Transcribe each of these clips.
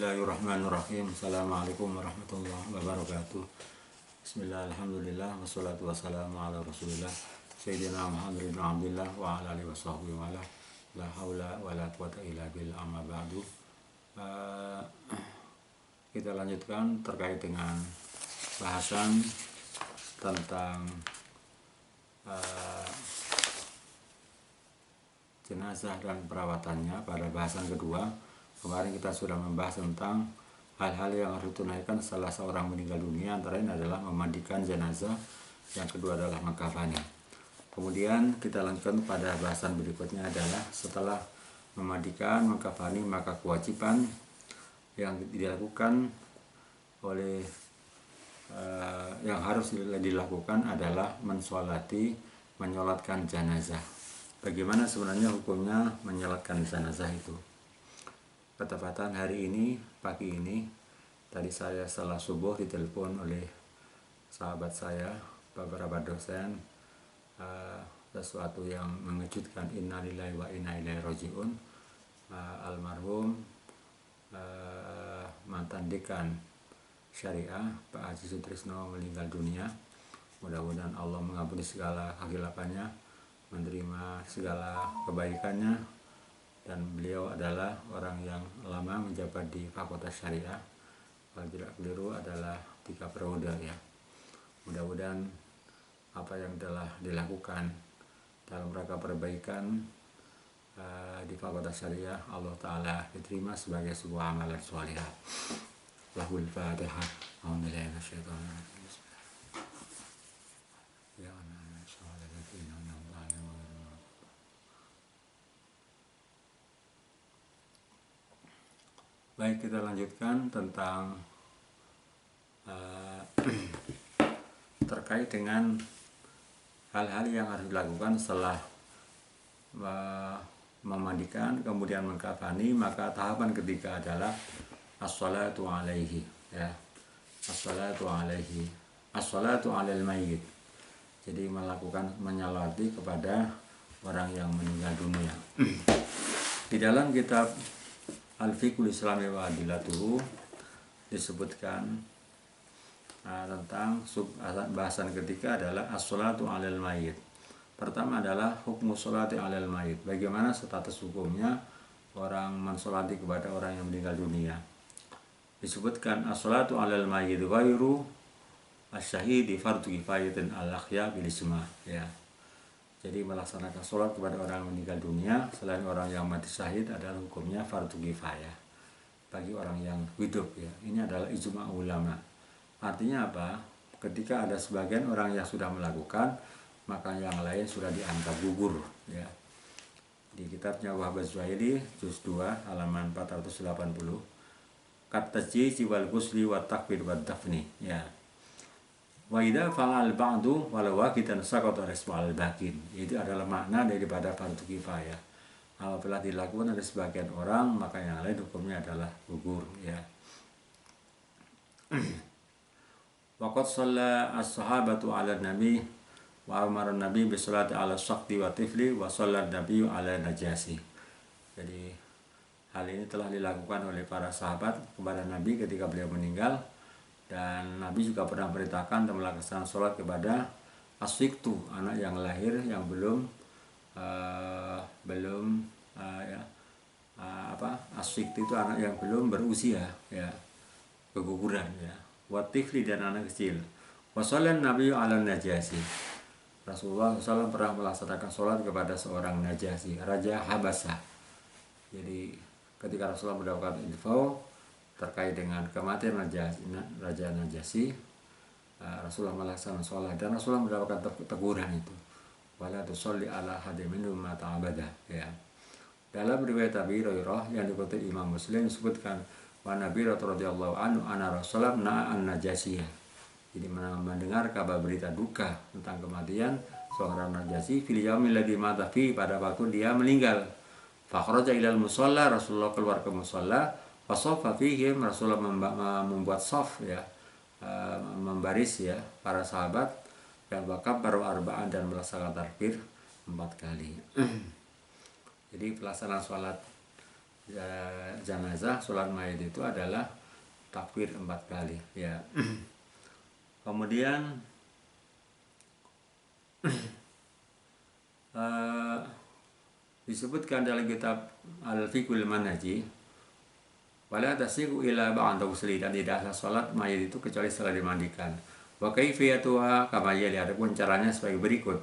Bismillahirrahmanirrahim. Assalamualaikum warahmatullahi wabarakatuh. Bismillah, alhamdulillah, wassalatu wassalamu ala rasulillah Sayyidina Muhammad bin Abdillah wa ala alihi wa sahbihi wa ala la hawla wa la quwata illa billah amma ba'du. Kita lanjutkan terkait dengan bahasan tentang jenazah dan perawatannya. Pada bahasan kedua kemarin kita sudah membahas tentang hal-hal yang harus ditunaikan setelah seorang meninggal dunia, antara lain adalah memandikan jenazah, yang kedua adalah mengkafani. Kemudian kita lanjutkan pada bahasan berikutnya adalah setelah memandikan, mengkafani, maka kewajiban yang dilakukan oleh yang harus dilakukan adalah menyolatkan jenazah. Bagaimana sebenarnya hukumnya menyolatkan jenazah itu? Ketepatan hari ini, pagi ini, tadi saya setelah subuh ditelepon oleh sahabat saya, beberapa dosen, sesuatu yang mengejutkan. Innalillahi wa inna ilaihi rajiun. Almarhum mantan dekan syariah Pak Haji Sutrisno meninggal dunia. Mudah-mudahan Allah mengampuni segala kehilafannya, menerima segala kebaikannya, dan beliau adalah orang yang lama menjabat di Fakultas Syariah, kalau tidak keliru adalah 3 periode ya. Mudah-mudahan apa yang telah dilakukan dalam rangka perbaikan di Fakultas Syariah Allah Ta'ala diterima sebagai sebuah amalan sholihah. Lahul Fatihah. Alhamdulillah. Baik, kita lanjutkan tentang terkait dengan hal-hal yang harus dilakukan setelah memandikan, kemudian mengkafani. Maka tahapan ketiga adalah as-salatu alaihi, ya. As-salatu alaihi, as-salatu alal mayyit. Jadi menyalati kepada orang yang meninggal dunia. Di dalam kitab Al-Fiqhul Islami wa Adilatuhu disebutkan tentang bahasan ketiga adalah as-salatu alal mayyit. Pertama adalah hukum sholati alal mayyit. Bagaimana status hukumnya orang mensolati kepada orang yang meninggal dunia. Disebutkan as-salatu alal mayyit ghairu asy-syahidi fardhu kifayatin al-akhya bil ijma', ya. Jadi melaksanakan sholat kepada orang yang meninggal dunia selain orang yang mati syahid adalah hukumnya fardu kifayah bagi orang yang hidup, ya. Ini adalah ijma' ulama. Artinya apa? Ketika ada sebagian orang yang sudah melakukan, maka yang lain sudah dianggap gugur, ya. Di kitabnya Wahab Az-Zuhaili juz 2 halaman 480, kat-tajhizi wal ghusli wat takfir wad dafni, ya. Wa idza fa'al ba'du walau waqitan saqata risbal bakin. Itu adalah makna daripada fardu kifayah. Apabila dilakukan oleh sebagian orang, maka yang lain hukumnya adalah gugur, ya. Waqad shalla as-sahabatu 'ala nabi wa amara nabi bi sholati 'ala saqti wa tifli wa shalla nabi 'ala najasi. Jadi hal ini telah dilakukan oleh para sahabat kepada Nabi ketika beliau meninggal. Dan Nabi juga pernah perintahkan dan melaksanakan sholat kepada asyiktu, anak yang lahir yang belum asyiktu itu anak yang belum berusia, ya, keguguran, ya. Watifli, dan anak kecil. Wasallan Nabi ala najasi. Rasulullah SAW pernah melaksanakan sholat kepada seorang najasi, Raja Habasah. Jadi ketika Rasulullah mendapatkan info terkait dengan kematian Raja Najasi, Rasulullah melaksanakan sholat dan Rasulullah mendapatkan teguran itu, wala tusolli ala ahadin minhum mata abada, ya. Dalam riwayat Abi Hurairah yang dikutip Imam Muslim disebutkan wa Nabi radhiyallahu anhu anna Rasulullah na'an Najasiyah. Jadi mendengar kabar berita duka tentang kematian seorang Najasi fil yaumil ladzi mata fi, pada waktu dia meninggal. Fa kharaja ilal musalla, Rasulullah keluar ke musalla. Fasofa fihim, Rasulullah membuat sof, ya, membaris, ya, para sahabat, yang bakab baru arba'an, dan melaksanakan takbir 4 kali. Jadi pelaksanaan sholat jenazah, sholat mayit itu adalah takbir 4 kali ya. Kemudian disebutkan dalam kitab Al-Fiqhul Manhaji, wala tasiqu ila ba'da ghusli, dan tidak sah salat mayit itu kecuali setelah dimandikan. Wa kaifiyatuha kama yali, adapun caranya sebagai berikut.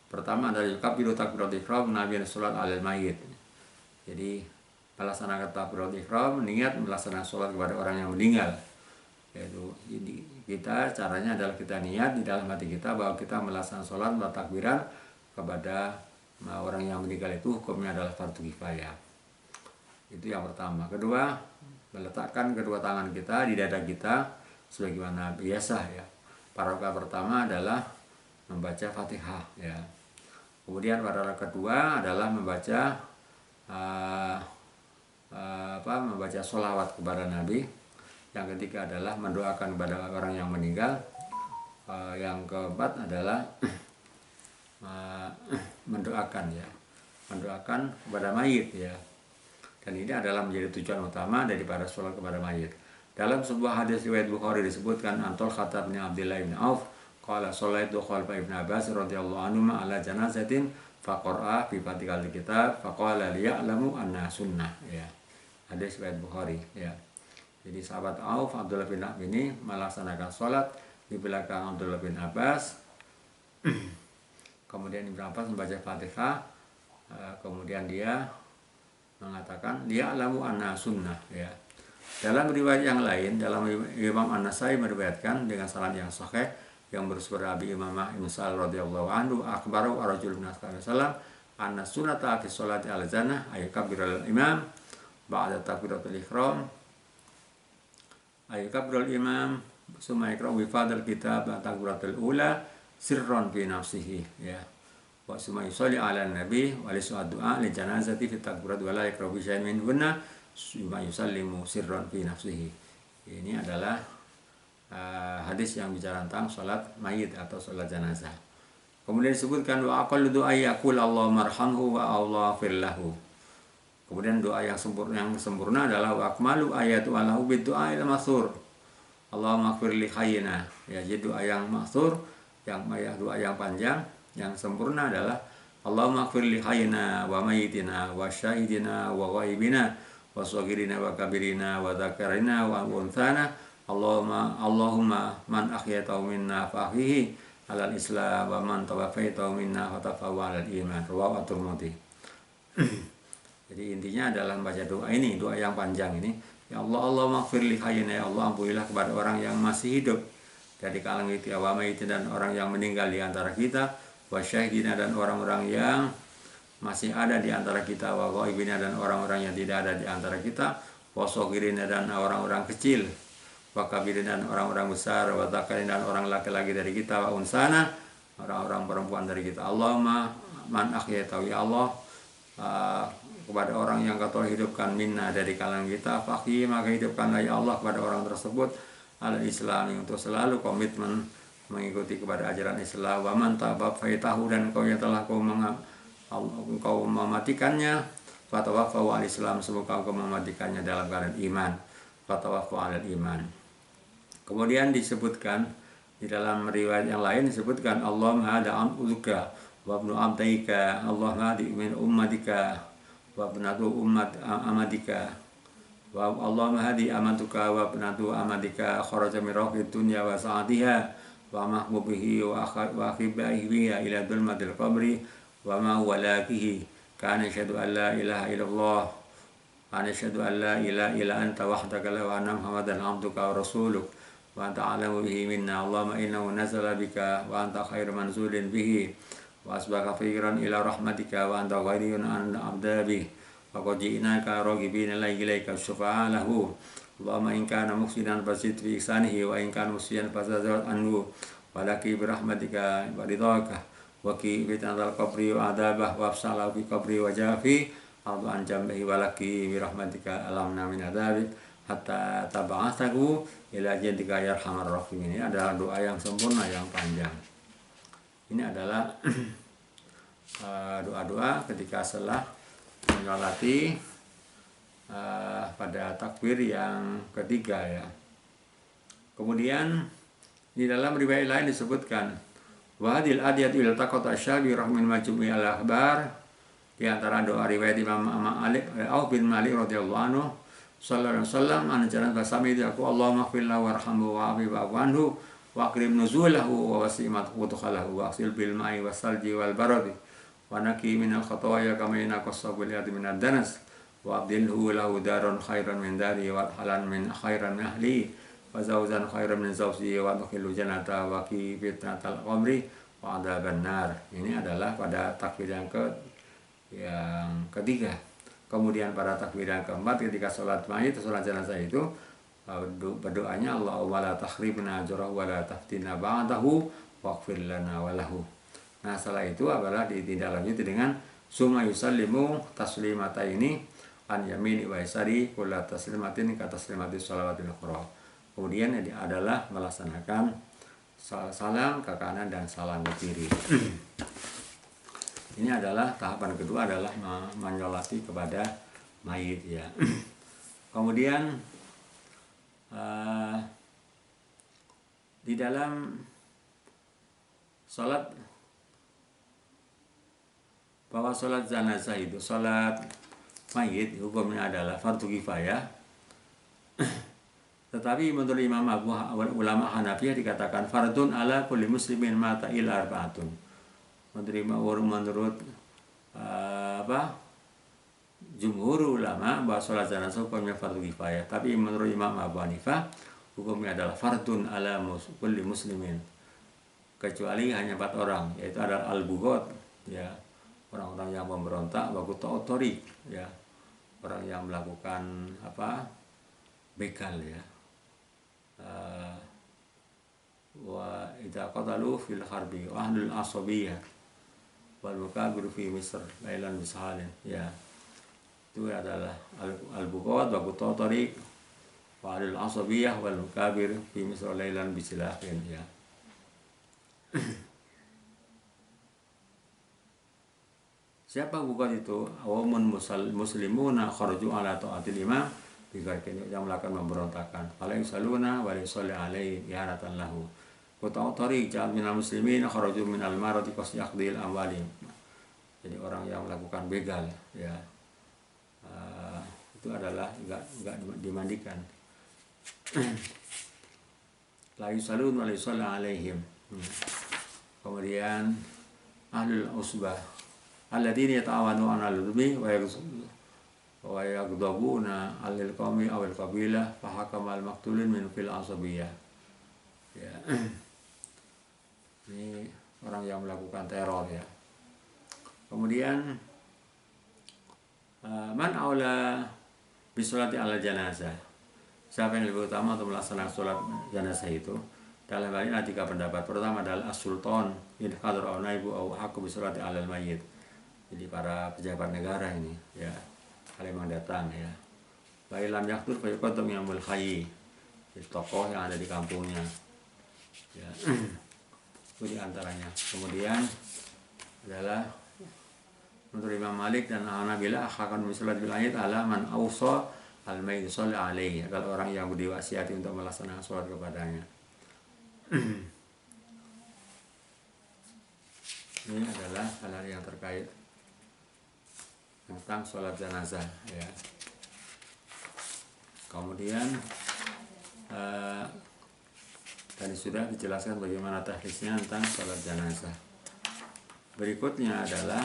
Pertama adalah yukabbiru takbiratul ihram nabiyan salat 'alal mayit. Jadi melaksanakan takbiratul ihram, niat melaksanakan salat kepada orang yang meninggal. Yaitu kita caranya adalah kita niat di dalam hati kita bahwa kita melaksanakan salat takbiran kepada orang yang meninggal, itu hukumnya adalah fardu kifayah. Itu yang pertama. Kedua, meletakkan kedua tangan kita di dada kita sebagaimana biasa ya. Rakaat pertama adalah membaca Fatihah ya. Kemudian pada rakaat kedua adalah membaca membaca sholawat kepada Nabi. Yang ketiga adalah mendoakan kepada orang yang meninggal. Yang keempat adalah mendoakan kepada mayit ya. Dan ini adalah menjadi tujuan utama daripada sholat kepada mayit. Dalam sebuah hadis riwayat Bukhari disebutkan Antol Khattab bin Abdullah bin Auf qala sholaitu khalfa Ibnu Abbas radhiyallahu anhu ala janazatin faqara fi fatihal kitab faqala liya'lamu anna sunnah ya. Hadis riwayat Bukhari ya. Jadi sahabat Auf Abdullah bin Auf ini melaksanakan sholat di belakang Abdullah bin Abbas. Kemudian Ibnu Abbas membaca Fatihah, kemudian dia mengatakan liya'lamu anna sunnah ya. Dalam riwayat yang lain, dalam Imam An-Nasai meriwayatkan dengan sanad yang sahih yang bersumber Abi Imamah Ibnu Sa'ad radhiyallahu anhu akhbaru ar-rajul bin sallam anna sunnata fi sholati al-janah ayyukabbiral imam ba'da takbiratul ihram ayyukabbiral imam summa yaqra'u bi fadhil kitab takbiratul ula sirron fi nafsihi ya. Wa summa yusalli 'ala nabi wa lisu'a du'a li janazati fi takbirat wa la yaqra'u bi syai'in min hunna summa yusallimu sirron fi nafsihi. Ini adalah hadis yang bicara tentang salat mayit atau salat jenazah. Kemudian disebutkan wa aqallu du'a yaqul Allahumma arhamhu wa Allah firlahu. Kemudian doa yang sempurna adalah wa akmalu ayatu alahu bid du'a il masur. Allahumma ighfir li hayyina. Ya, jadi doa yang maksur, doa yang panjang, yang sempurna adalah Allahumma ighfir li hayyina wa mayyitina wa syahidina wa ghaibina wa saghirina wa kabirina wa dzakarina wa unthana. Allahumma man ahyaytahu minna fa ahyihi 'alal islam wa man tawaffaytahu minna fa tawaffahu 'alal iman. Rawahu at-Tirmidzi. Jadi intinya adalah membaca doa ini, doa yang panjang ini. Ya Allah, Allahumma ighfir li hayyina, ya Allah ampunilah kepada orang yang masih hidup dari kalangan kita, wa mayyitina, dan orang yang meninggal di antara kita, wa syahidina, dan orang-orang yang masih ada di antara kita, wa ghaibina, dan orang-orang yang tidak ada di antara kita, wa shaghirina, dan orang-orang kecil, wa kabirina, dan orang-orang besar, wa dzakarin, dan orang laki-laki dari kita, wa unsana, orang-orang perempuan dari kita. Allahumma man ahyaytahu, ya Allah kepada orang yang kau hidupkan minna dari kalangan kita, fakhi maka hidupkanlah ya Allah kepada orang tersebut al-Islam, untuk selalu komitmen mengikuti kepada ajaran Islam. Wa man tawaffaytahu, dan kau yang telah kau mematikannya, fatawaffahu al-Islam, semoga kau mematikannya dalam keadaan iman, fatawaffahu al-iman. Kemudian disebutkan di dalam riwayat yang lain disebutkan Allahumma hada am'uduka wa ibnu abdaika, Allahumma hadi min ummatika wa ibnatu amadika, wa Allahumma hadi amatuka wa ibnatu amadika kharaja min raqid dunya wa sa'atiha wa mahbubihi wa akhibaihi ila dhulmatil qabri wa ma walakihi kana yashhadu an la ilaha illallah wa nashhadu an la ilaha illa anta wahdaka la wa anna muhammadan abduka wa rasuluk wa anta a'lamu bihi minna. Allahumma innahu nazala bika wa anta khairu manzulin bihi wa asbaka firan ila rahmatika wa anta ghairiyun an abdabi wa qad ji'naka raghibina ilaika syufa'a lahu. Allahumma in kana muhsinan fasid fi ihsanihi wa in kana musian fasazat anhu wa laki bi rahmatika wa ridhaka wa ki bi tanzal qabri wa adabah wa afsala fi qabri wa jafi ardu an jambihi wa laki bi rahmatika alamna min adabik hatta tab'atsahu ila jadika ya arhamar rahimin. Ini adalah doa yang sempurna, yang panjang. Ini adalah doa-doa ketika setelah menyolati pada takbir yang ketiga ya. Kemudian di dalam riwayat lain disebutkan wahadil adiyat il taqat asyabi rahmin majmu'i al-akhbar. Di antara doa riwayat Imam Malik Auf bin Malik radhiyallahu anhu sallallahu alaihi wasallam an jalan basami aku Allahumma ighfirlahu warhamhu wa'afi wa'fu anhu wa akrim nuzulahu wa wasi'mat udkhalahu wa aksil bil ma'i wasalji wal baradi wa naqi minal khataaya kama yanqas sabul yadi minad danas wa abdilhu lahu daron khairan min dari wa halan min khairan min ahli wa zawjan khairan min zawji wa adkhilhu jannata wa qi fitnatal qamri wa adzaban nar. Ini adalah pada takbir yang ketiga. Kemudian pada takbir yang keempat ketika sholat mayit, sholat jenazah itu berdoanya Allahumma la takhribna ajrahu wa la taftina ba'dahu waghfir lana wa lahu. Nah setelah itu adalah ditindaklanjuti dengan summa yusallimu taslimataini an yamini wa yasari kullu taslimatin ka taslimati shalawatil ukhra. Kemudian adalah melaksanakan salam ke kanan dan salam ke kiri. Ini adalah tahapan kedua adalah menyolati kepada mayit ya. Kemudian di dalam sholat bahwa sholat jenazah itu sholat mayit hukumnya adalah fardu kifayah. Tetapi menurut Imam ulama Hanafiyah dikatakan fardun ala kulli muslimin mata ila arba'atun. Menurut jumhur ulama bahwa sholat jenazah hukumnya fardu kifayah. Tapi menurut Imam Abu Hanifah hukumnya adalah fardun ala kulli muslimin. Kecuali hanya 4 orang, yaitu adalah al-bughat ya, orang-orang yang memberontak, wa quta'ut ya, orang yang melakukan begal ya. Wa idza qatalu fil harbi wa ahlul asabiyah wal mukabir fi Misr lailan bisahalin ya. Itu adalah al-bughat wa quta'ut thariq wa ahlul asabiyah wal mukabir fi Misr lailan bisilafin ya. Siapa bughat itu? Awamun muslimuna kharaju ala ta'atil imam yang melakukan pemberontakan. Fala yusaluna wa yusalli alaihi ihanatan lahu. Quta'ut thariq ja'al minal muslimin kharaju minal marati qasyaqdil amwali. Jadi orang yang melakukan begal ya. Itu adalah enggak dimandikan. La yusalun wa yusalli alaihim. Kemudian ahlul usbah alladzina yata'awanu 'alal dhulmi wa yaghdabuna 'alal qaumi aw al qabilah fa hakama al maqtulin min fil asabiyah ya. Ini orang yang melakukan teror ya. Kemudian man aula bisolati ala janazah, siapa yang lebih utama untuk melaksanakan sholat jenazah itu? Dalam hal ini ada 3 pendapat. Pertama adalah as-sultan in hadra aw naibu aw haqqu bisolati alal mayyit. Jadi para pejabat negara ini ya, kalau memang datang ya. Wa ilam yaqtur fa yuqaddam yamul hayy. Jadi tokoh yang ada di kampungnya ya. Itu diantaranya. Kemudian adalah menurut Imam Malik dan Hanabilah akan misalat bil ayat ala man awsa al mayyit sholli alaihi. Kalau orang yang diwasiati untuk melaksanakan sholat kepadanya. Ini adalah hal-hal yang terkait tentang sholat jenazah ya. Kemudian tadi sudah dijelaskan bagaimana teknisnya tentang sholat jenazah. Berikutnya adalah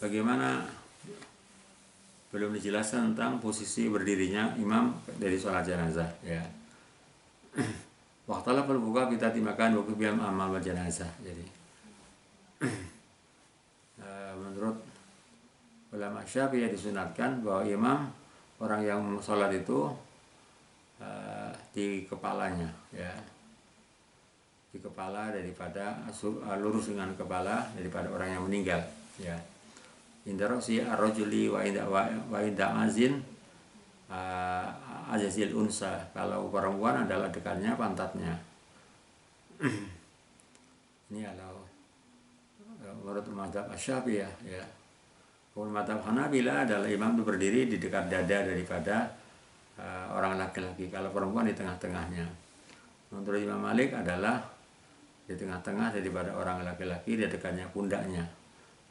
bagaimana belum dijelaskan tentang posisi berdirinya imam dari sholat jenazah ya. Waqtala fal buka kita timakan waktu biam amal jenazah. Jadi menurut ulama Syafi'iyah disunatkan bahwa imam orang yang sholat itu di kepalanya ya, di kepala daripada lurus dengan kepala daripada orang yang meninggal ya. Indarosi ar-rajuli wa inda azin ajazil unsa. Kalau perempuan adalah dekatnya pantatnya. Ini adalah menurut mazhab Asy-Syafi'iyah ya. Kalau mazhab Hanabila adalah imam itu berdiri di dekat dada daripada orang laki-laki, kalau perempuan di tengah-tengahnya. Menurut Imam Malik adalah di tengah-tengah daripada orang laki-laki, di dekatnya pundaknya.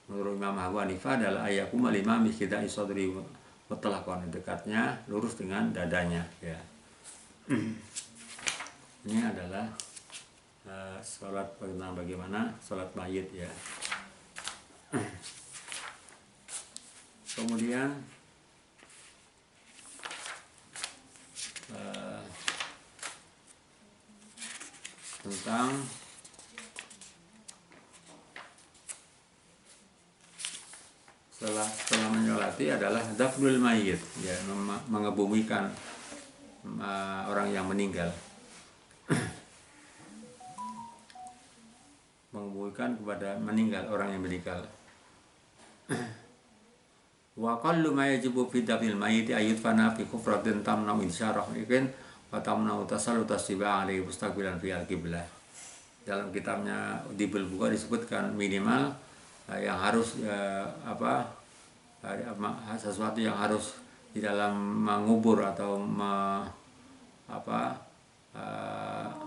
Menurut Imam Abu Hanifah adalah ayakum al-imam biqida isadri mutlaqan, dekatnya lurus dengan dadanya ya. Ini adalah sholat bagaimana sholat mayit ya. Kemudian tentang setelah menyolati adalah dafnul mayit ya, mengebumikan orang yang meninggal. Mengebumikan kepada meninggal, orang yang meninggal. Wa qallu ma yajibu fi dafnil mayit ayudfana fi kufratin tamna insyarah ikin wa tamna tasallut tasbiha alaihi mustaqbilan fi al-qiblah. Dalam kitabnya di Bukhari disebutkan minimal yang harus sesuatu yang harus di dalam mengubur atau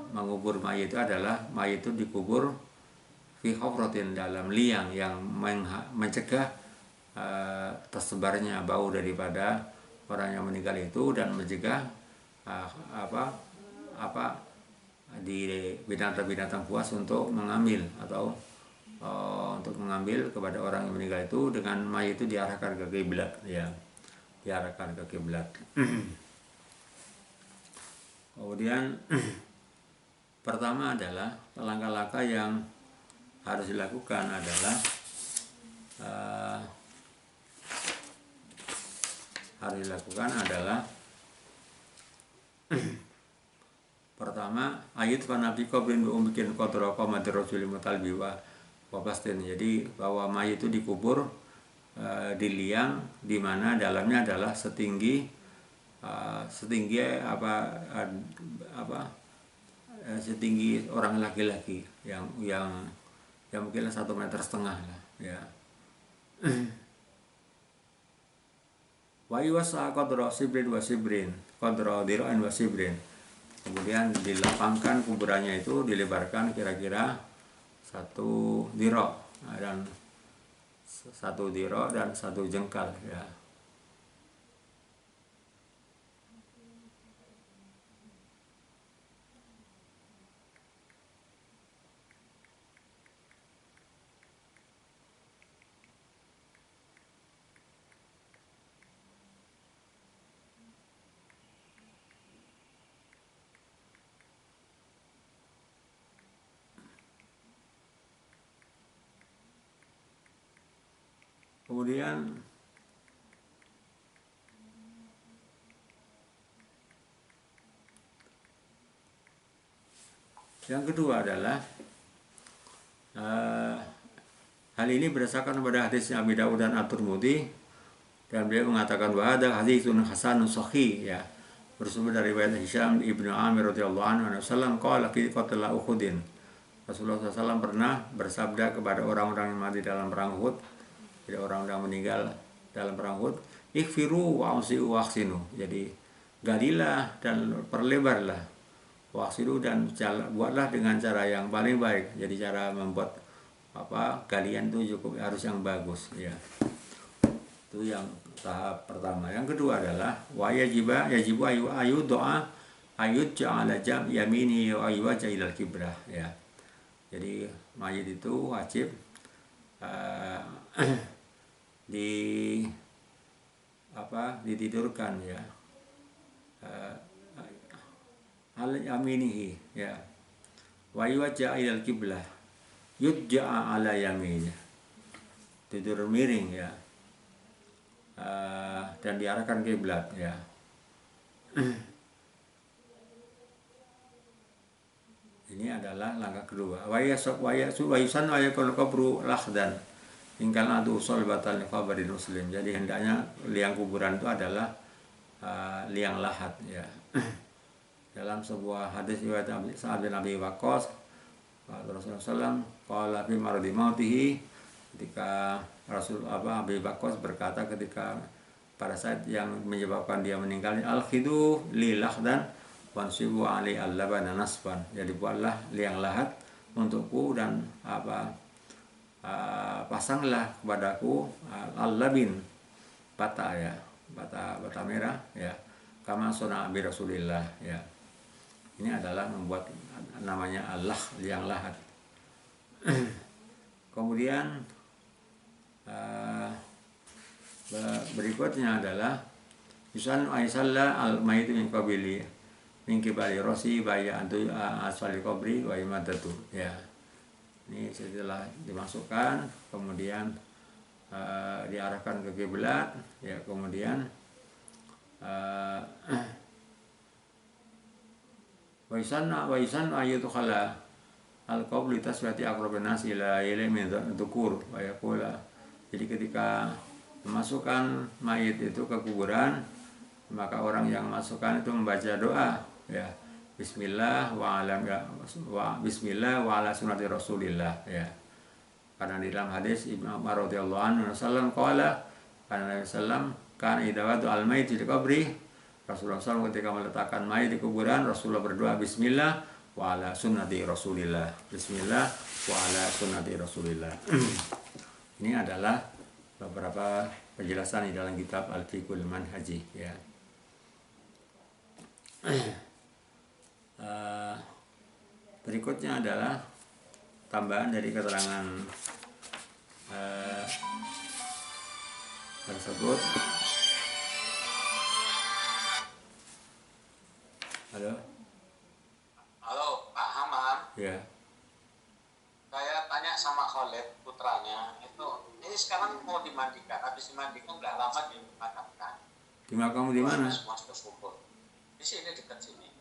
mengubur mayit itu adalah mayit itu dikubur fi hufratin, dalam liang yang mencegah tersebarnya bau daripada orang yang meninggal itu, dan mencegah di binatang-binatang buas untuk mengambil atau untuk mengambil kepada orang yang meninggal itu, dengan mayit itu diarahkan ke kiblat ya, diarahkan ke kiblat. Kemudian pertama adalah langkah-langkah yang harus dilakukan adalah pertama ayat fanabi qabrin wa umkin qadra qamatir rasul mutalbi wa pastin. Jadi bahwa mayit itu dikubur di liang di mana dalamnya adalah setinggi setinggi orang laki-laki yang mungkin 1,5 meter lah ya. Wa yuwasa qadra sibrin wa sibrin qadra dira'in wa sibrin. Kemudian dilapangkan kuburannya itu, dilebarkan kira-kira 1 dira dan 1 dira dan 1 jengkal ya. Kemudian yang kedua adalah hal ini berdasarkan pada hadisnya Abi Dawud dan At-Tirmidzi, dan beliau mengatakan bahwa ada haditsun hasanun sahih ya, bersumber dari riwayat Hisham ibnu Amir radhiyallahu anhu Rasulullah qala fi qatla Uhudin. Rasulullah SAW pernah bersabda kepada orang-orang yang mati dalam perang Uhud, jadi orang-orang meninggal dalam perang Uhud, ikhfiru wa amsiu wa ahsinu. Jadi galilah dan perlebarlah, wa ahsinu, dan buatlah dengan cara yang paling baik. Jadi cara membuat galian itu cukup harus yang bagus ya. Itu yang tahap pertama. Yang kedua adalah wa yajibu ayu doa ayud ja'ala jam yamini wa aywaja ilal kibrah ya. Jadi mayit itu wajib ditidurkan ya, al yaminihi ya, wa aywaja ilal kiblah, yudja'a ala yamin, tidur miring ya, dan diarahkan ke kiblat ya. Ini adalah langkah kedua. Wa yusan wa yakul qabru lahdan ingkal adu usul batal qabrin muslim. Jadi hendaknya liang kuburan itu adalah liang lahat ya. Dalam sebuah hadis riwayat Sa'ad bin Abi Waqqas, Rasulullah SAW qala fi maradi mautihi, ketika Abi Bakwas berkata ketika pada saat yang menyebabkan dia meninggal, al-khidu li lakhdan wansibu ali al-labana nasban, jadi buatlah liang lahat untukku dan pasanglah kepadaku al-labin, bata ya, bata merah ya, kama sona abi Rasulillah ya. Ini adalah membuat namanya Allah liang lahat. Kemudian berikutnya adalah yusan aisalla al mayit min qabili min kibali rosi baya antu asfali qabri wa imadatu ya. Ini setelah dimasukkan kemudian diarahkan ke kiblat ya, kemudian waisan ayatu khala al-qabli taswati aqrabun nas ila ilmi dzukur wa yaqula. Jadi ketika memasukkan mayit itu ke kuburan, maka orang yang masukkan itu membaca doa ya, bismillah wa ala sunnati Rasulillah ya. Karena di dalam hadis Ibnu Umar radhiyallahu anhu sallam qala karena Nabi sallam kan idawatu al-mayit di qabri, Rasulullah SAW ketika meletakkan mayit di kuburan, Rasulullah berdoa bismillah wa ala sunnati Rasulillah, bismillah wa ala sunnati Rasulillah. Ini adalah beberapa penjelasan di dalam kitab Al-Fiqhul Manhaji ya. Berikutnya adalah tambahan dari keterangan tersebut. Halo Pak Hamam. Ya. Saya tanya sama Khalid putranya, ini sekarang mau dimandikan, habis dimandikan nggak lama dimakamkan. Dimakam di mana? Semua sudah kumpul. Di sini dekat sini.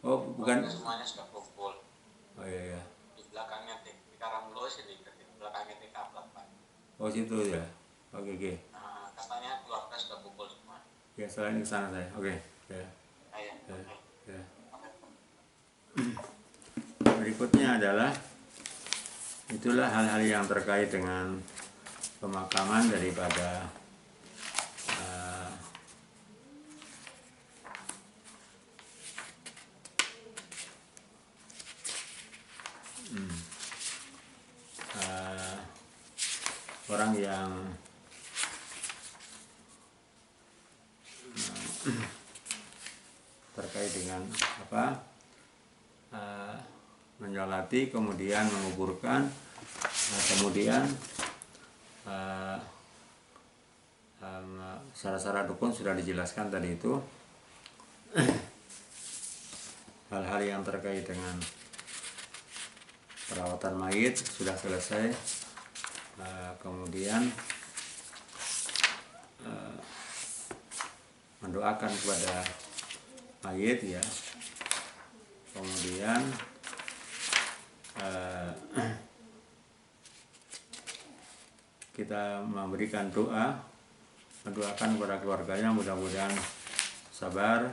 Oh, bukan. Semuanya sudah kumpul. Oh iya ya. Di belakangnya di Karanglo sini, di belakangnya di Kaplat Pak. Oh situ ya. Oke. Nah, katanya keluarga sudah kumpul semua. Ya, selain ke sana saya. Oke. Ya. Ya. Berikutnya adalah itulah hal-hal yang terkait dengan pemakaman daripada orang yang terkait dengan menyolati kemudian menguburkan, kemudian syarat-syarat rukun sudah dijelaskan tadi itu. Hal-hal yang terkait dengan perawatan mayit sudah selesai. Kemudian mendoakan kepada mayit ya. Kemudian kita memberikan doa, mendoakan kepada keluarganya mudah-mudahan sabar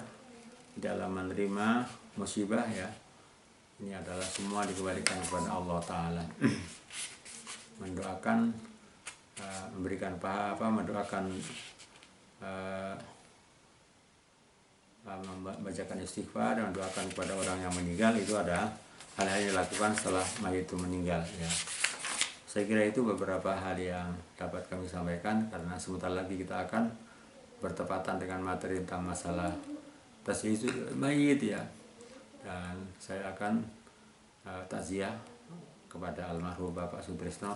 dalam menerima musibah ya. Ini adalah semua dikembalikan kepada Allah Ta'ala. Mendoakan, memberikan mendoakan, membacakan istighfar dan mendoakan kepada orang yang meninggal, itu ada hal-hal yang dilakukan setelah mayit itu meninggal ya. Saya kira itu beberapa hal yang dapat kami sampaikan, karena sebentar lagi kita akan bertepatan dengan materi tentang masalah tasyisul mayit ya. Dan saya akan takziah kepada almarhum Bapak Sutrisno.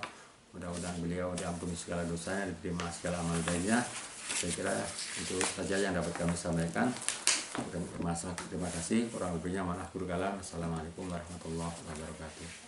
Mudah-mudahan beliau diampuni segala dosanya, diterima segala amal baiknya. Saya kira itu saja yang dapat kami sampaikan. Terima kasih. Kurang lebihnya maaf. Assalamualaikum warahmatullahi wabarakatuh.